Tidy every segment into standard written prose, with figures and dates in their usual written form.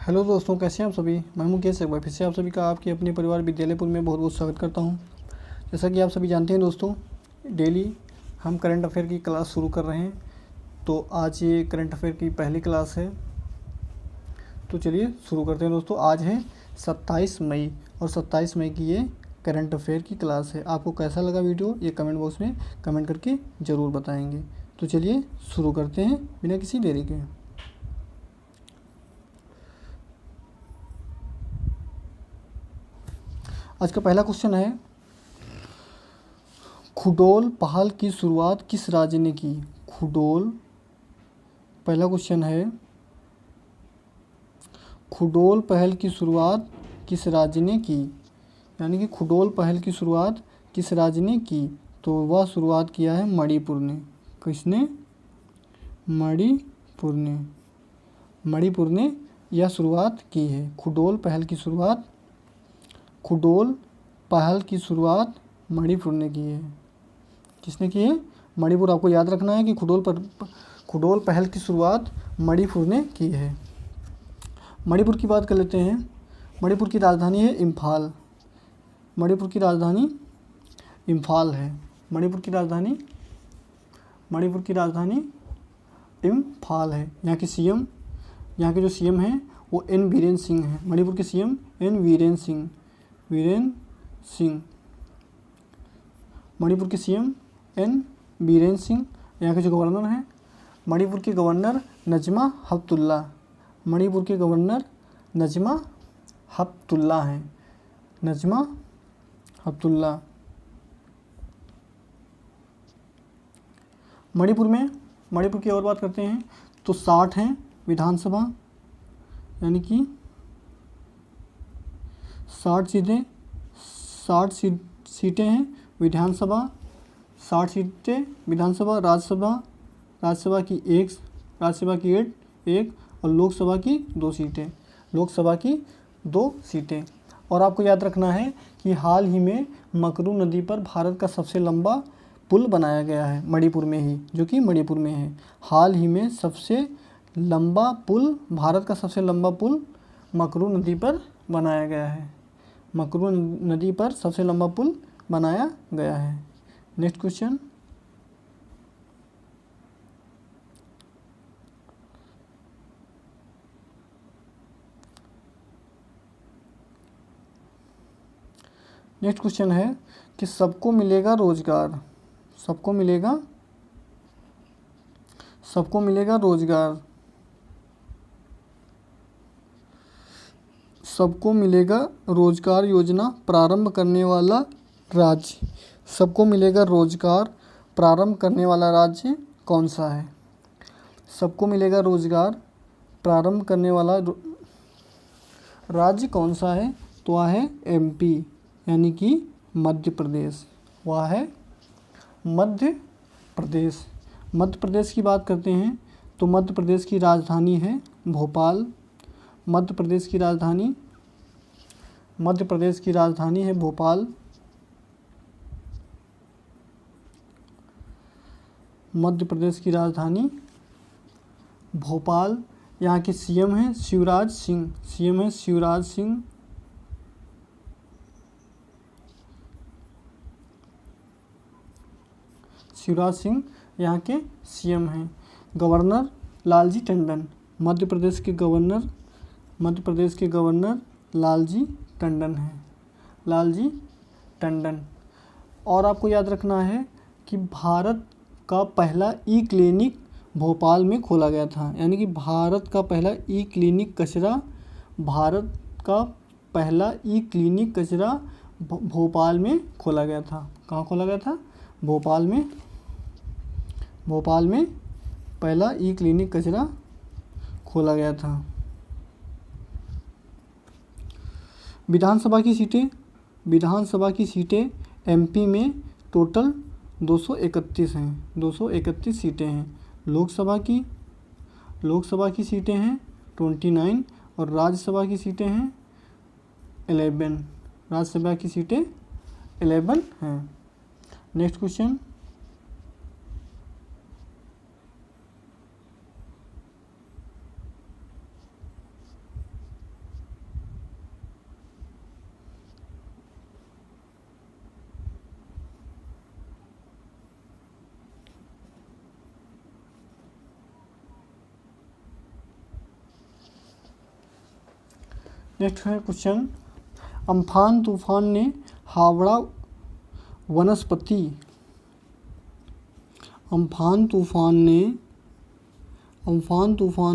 Hello दोस्तों, कैसे हैं आप सभी। मैं मुकेश एक बार फिर से आप सभी का आपके अपने परिवार विद्यालयपुर में बहुत बहुत स्वागत करता हूं। जैसा कि आप सभी जानते हैं दोस्तों, डेली हम करंट अफेयर की क्लास शुरू कर रहे हैं। तो आज ये करंट अफेयर की पहली क्लास है, तो चलिए शुरू करते हैं दोस्तों। आज है 27 मई और 27 मई की ये करंट अफेयर की क्लास है। आपको कैसा लगा वीडियो ये कमेंट बॉक्स में कमेंट करके ज़रूर बताएँगे। तो चलिए शुरू करते हैं बिना किसी देरी के। आज का पहला क्वेश्चन है, खुडोल पहल की शुरुआत किस राज्य ने की। खुडोल, पहला क्वेश्चन है, खुडोल पहल की शुरुआत किस राज्य ने की। यानी कि खुडोल पहल की शुरुआत किस राज्य ने की, तो वह शुरुआत किया है मणिपुर ने। किसने? मणिपुर ने यह शुरुआत की है। खुडोल पहल की शुरुआत मणिपुर ने की है। किसने की है? मणिपुर। आपको याद रखना है कि खुडोल पहल की शुरुआत मणिपुर ने की है। मणिपुर की बात कर लेते हैं। मणिपुर की राजधानी है इम्फाल। मणिपुर की राजधानी इम्फाल है। मणिपुर की राजधानी इम्फाल है। यहाँ के जो सीएम हैं वो एन बीरेन सिंह हैं। मणिपुर के सीएम एन वीरेन सिंह। मणिपुर के सीएम एन बीरेन सिंह। यहाँ के जो गवर्नर हैं, मणिपुर के गवर्नर नजमा हेपतुल्ला। मणिपुर के गवर्नर नजमा हेपतुल्ला हैं। नजमा हेपतुल्ला। मणिपुर की और बात करते हैं तो 60 हैं विधानसभा, यानी कि 60 सीटें हैं विधानसभा। 60 सीटें विधानसभा। राज्यसभा की एक और लोकसभा की 2 सीटें। और आपको याद रखना है कि हाल ही में मकरू नदी पर भारत का सबसे लंबा पुल बनाया गया है मणिपुर में ही, जो कि मणिपुर में है। हाल ही में भारत का सबसे लंबा पुल मकरू नदी पर बनाया गया है। मकरू नदी पर सबसे लंबा पुल बनाया गया है। नेक्स्ट क्वेश्चन, है कि सबको मिलेगा रोजगार। सबको मिलेगा रोजगार योजना प्रारंभ करने वाला राज्य। सबको मिलेगा रोजगार प्रारंभ करने वाला राज्य कौन सा है? सबको मिलेगा रोजगार प्रारंभ करने वाला राज्य कौन सा है? तो वह है एमपी, यानी कि मध्य प्रदेश। वह है मध्य प्रदेश। मध्य प्रदेश की बात करते हैं तो मध्य प्रदेश की राजधानी है भोपाल। मध्य प्रदेश की राजधानी है भोपाल। मध्य प्रदेश की राजधानी भोपाल। यहाँ के सीएम हैं शिवराज सिंह। शिवराज सिंह यहाँ के सीएम हैं। गवर्नर लालजी टंडन। मध्य प्रदेश के गवर्नर लालजी टंडन। और आपको याद रखना है कि भारत का पहला ई क्लिनिक भोपाल में खोला गया था। यानी कि भारत का पहला ई क्लिनिक कचरा भोपाल में खोला गया था। कहाँ खोला गया था? भोपाल में पहला ई क्लिनिक कचरा खोला गया था। विधानसभा की सीटें एमपी में टोटल 231 हैं। 231 सीटें हैं। लोकसभा की सीटें हैं 29 और राज्यसभा की सीटें हैं 11। राज्यसभा की सीटें 11 हैं। नेक्स्ट क्वेश्चन, नेक्स्ट है क्वेश्चन, अम्फान तूफान ने हावड़ा वनस्पति अम्फान तूफान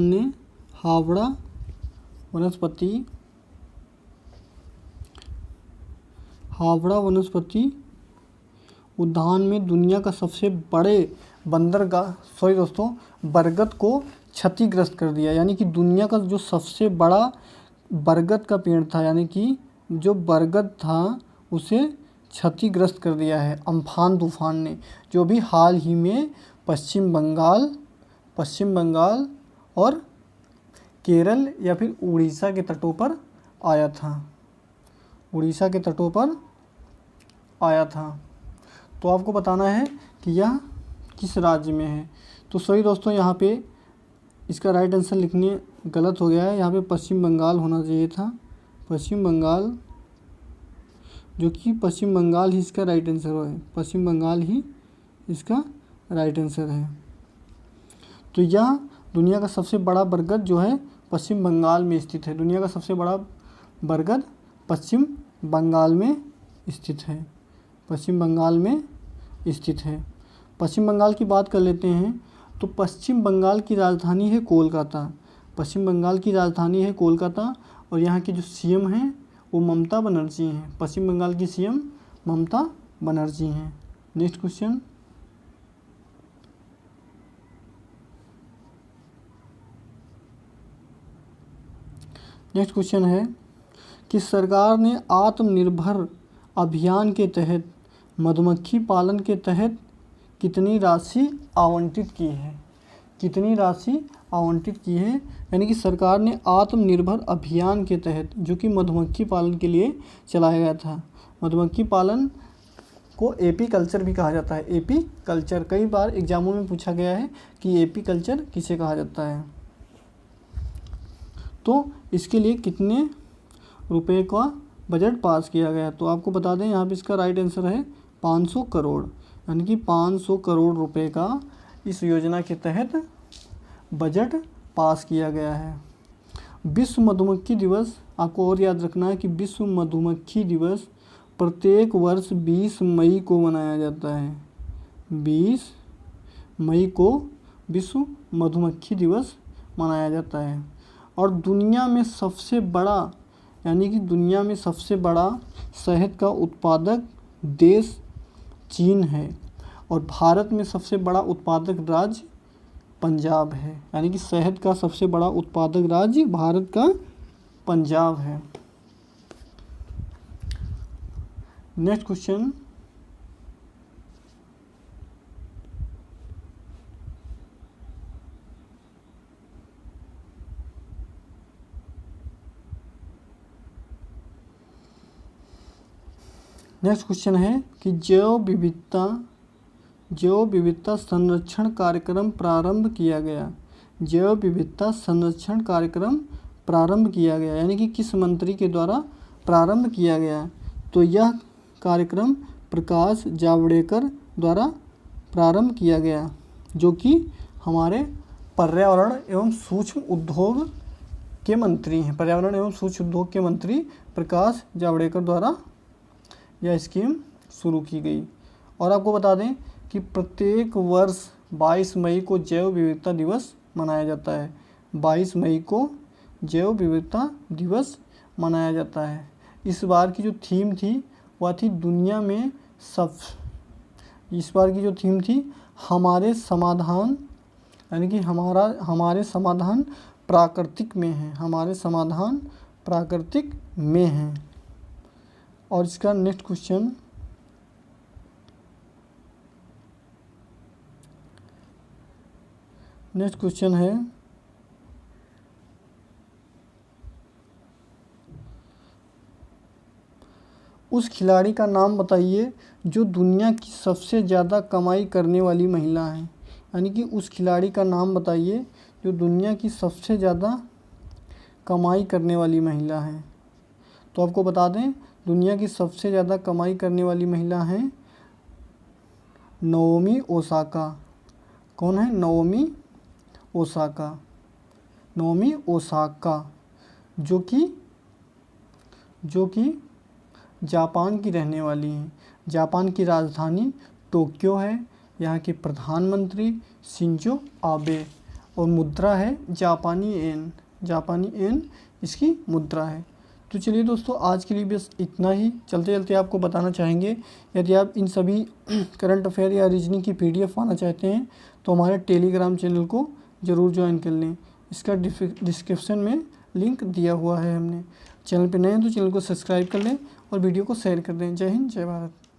ने हावड़ा वनस्पति उद्यान में दुनिया का सबसे बड़े बरगद को क्षतिग्रस्त कर दिया। यानी कि दुनिया का जो सबसे बड़ा बरगद का पेड़ था, यानी कि जो बरगद था उसे क्षतिग्रस्त कर दिया है अम्फान तूफान ने, जो भी हाल ही में पश्चिम बंगाल और केरल या फिर उड़ीसा के तटों पर आया था। तो आपको बताना है कि यह किस राज्य में है। तो सही दोस्तों, यहाँ पे इसका राइट आंसर लिखने गलत हो गया है। यहाँ पे पश्चिम बंगाल होना चाहिए था, पश्चिम बंगाल, जो कि पश्चिम बंगाल ही इसका राइट आंसर है, पश्चिम बंगाल ही इसका राइट आंसर है। तो यह दुनिया का सबसे बड़ा बरगद जो है पश्चिम बंगाल में स्थित है। दुनिया का सबसे बड़ा बरगद पश्चिम बंगाल में स्थित है, पश्चिम बंगाल की बात कर लेते हैं। तो पश्चिम बंगाल की राजधानी है कोलकाता, और यहाँ की जो सीएम हैं वो ममता बनर्जी हैं। पश्चिम बंगाल की सीएम ममता बनर्जी हैं। नेक्स्ट क्वेश्चन है कि सरकार ने आत्मनिर्भर अभियान के तहत मधुमक्खी पालन के तहत कितनी राशि आवंटित की है। यानी कि सरकार ने आत्मनिर्भर अभियान के तहत, जो कि मधुमक्खी पालन के लिए चलाया गया था, मधुमक्खी पालन को एपी कल्चर भी कहा जाता है। एपी कल्चर कई बार एग्जामों में पूछा गया है कि एपी कल्चर किसे कहा जाता है। तो इसके लिए कितने रुपए का बजट पास किया गया, तो आपको बता दें यहाँ पे इसका राइट आंसर है 500 करोड़। यानी कि 500 करोड़ रुपए का इस योजना के तहत बजट पास किया गया है। विश्व मधुमक्खी दिवस, आपको और याद रखना है कि विश्व मधुमक्खी दिवस प्रत्येक वर्ष 20 मई को मनाया जाता है। 20 मई को विश्व मधुमक्खी दिवस मनाया जाता है। और दुनिया में सबसे बड़ा, यानी कि दुनिया में सबसे बड़ा शहद का उत्पादक देश चीन है, और भारत में सबसे बड़ा उत्पादक राज्य पंजाब है। यानी कि शहद का सबसे बड़ा उत्पादक राज्य भारत का पंजाब है। नेक्स्ट क्वेश्चन, है कि जैव विविधता संरक्षण कार्यक्रम प्रारंभ किया गया। जैव विविधता संरक्षण कार्यक्रम प्रारंभ किया गया, यानी कि किस मंत्री के द्वारा प्रारंभ किया गया। तो यह कार्यक्रम प्रकाश जावड़ेकर द्वारा प्रारंभ किया गया, जो कि हमारे पर्यावरण एवं सूक्ष्म उद्योग के मंत्री हैं। पर्यावरण एवं सूक्ष्म उद्योग के मंत्री प्रकाश जावड़ेकर द्वारा यह स्कीम शुरू की गई। और आपको बता दें कि प्रत्येक वर्ष 22 मई को जैव विविधता दिवस मनाया जाता है। 22 मई को जैव विविधता दिवस मनाया जाता है। इस बार की जो थीम थी वह थी दुनिया में इस बार की जो थीम थी हमारे समाधान, यानी कि हमारे समाधान प्राकृतिक में है, हमारे समाधान प्राकृतिक में हैं। और इसका नेक्स्ट क्वेश्चन है उस खिलाड़ी का नाम बताइए जो दुनिया की सबसे ज़्यादा कमाई करने वाली महिला है। यानी कि उस खिलाड़ी का नाम बताइए जो दुनिया की सबसे ज़्यादा कमाई करने वाली महिला है। तो आपको बता दें दुनिया की सबसे ज़्यादा कमाई करने वाली महिला हैं नाओमी ओसाका। कौन है? नाओमी ओसाका, जो कि जो कि जापान की रहने वाली हैं। जापान की राजधानी टोक्यो है। यहाँ के प्रधानमंत्री शिंजो आबे और मुद्रा है जापानी येन। जापानी येन इसकी मुद्रा है। तो चलिए दोस्तों, आज के लिए बस इतना ही। चलते चलते आपको बताना चाहेंगे, यदि आप इन सभी करंट अफेयर या रीजनिंग की PDF पाना चाहते हैं तो हमारे टेलीग्राम चैनल को ज़रूर ज्वाइन कर लें। इसका डिस्क्रिप्शन में लिंक दिया हुआ है हमने। चैनल पर नए हैं तो चैनल को सब्सक्राइब कर लें और वीडियो को शेयर कर दें। जय हिंद, जय भारत।